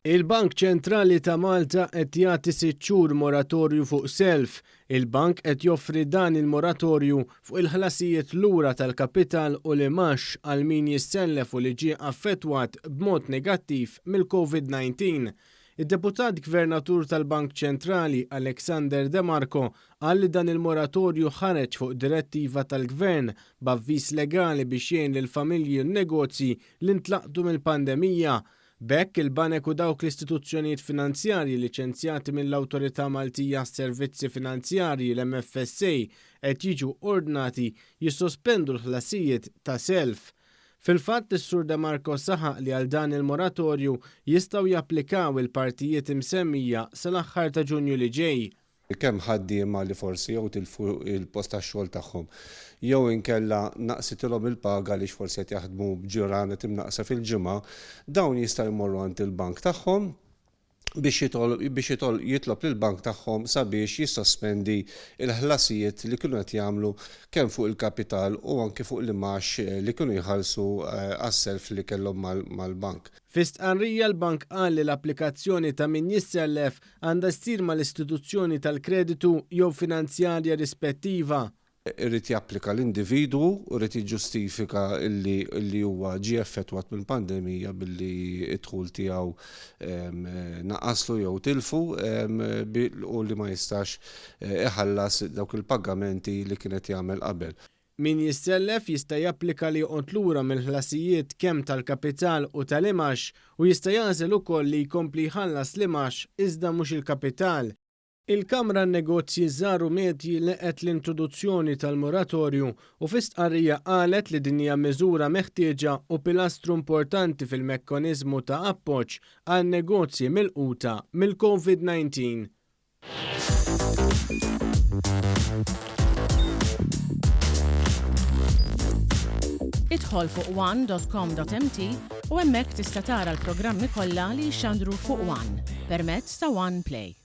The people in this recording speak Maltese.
Il-Bank Ċentrali ta' Malta qed jagħti Sitt Xhur Moratorju fuq self. Il-bank qed joffri dan il-moratorju fuq il-ħlasijiet lura tal-kapital u l-imgħax għal min jissellef u li ġie affetwat b'mod negattiv mill-COVID-19. Id-deputat Gvernatur tal-Bank Ċentrali Demarco qal li dan il-moratorju ħareġ fuq direttiva tal-Gvern b'avviż legali biex jgħin lill-familji u n-negozji li ntlaqtu mill-pandemija. B'hekk il-banek u dawk l-istituzzjonijiet finanzjarji liċenzjati mill-Awtorità Maltija għas-Servizzi Finanzjarji l-MFSA qed jiġu ordnati jissospendu l-ħlasijiet ta' self. Fil-fatt is-Sur Demarco saħaq li għal dan il-moratorju jistgħu japplikaw il-partijiet imsemmija sal-aħħar ta' Ġunju li ġej. Kemm ħaddiema li forsi jew tilfu il-post tax-xogħol tagħhom jew inkella naqsitilhom il-paga li forsi qed jaħdmu b'ġranet imnaqsa fil-ġimgħa, dawn jistgħu jmorru għand il-bank tagħhom biex jitlob lill-bank tagħhom sabiex jissospendi il-ħlasijiet li kienu qed jagħmlu kemm fuq il-kapital u anke fuq l-imgħax li kienu jħallsu għas-self li kellhom mal-bank. F'istqarrija l-bank qal li l-applikazzjoni ta' min jissellef għandha ssir mal-istituzzjoni tal-kreditu jew finanzjarja rispettiva. Irrid japplika l-individwu u rrid jiġġustifika illi huwa ġie affettwat mill-pandemija billi id-dħul tiegħu naqqaslu jew tilfu u li ma jistax iħallas dawk il-pagamenti li kienet jagħmel qabel. Min jissellef jista' japplika li joqgħod lura mill-ħlasijiet kemm tal-kapital u tal-imgħax u jista' jagħżel ukoll li jkompli jħallas l-imgħax iżda mhux il-kapital. Il-Kamra N-Negozji żaru medji leqet l-introduzzjoni tal-moratorju u f'istqarrija qalet li din hija miżura meħtieġa u pilastru importanti fil-mekkaniżmu ta' appoġġ għal negozji milquta mill-COVID-19. Idħol fuq one.com.mt u hemmhekk tista' tara l-programmi kollha li jxandru fuq One permezz ta' One Play.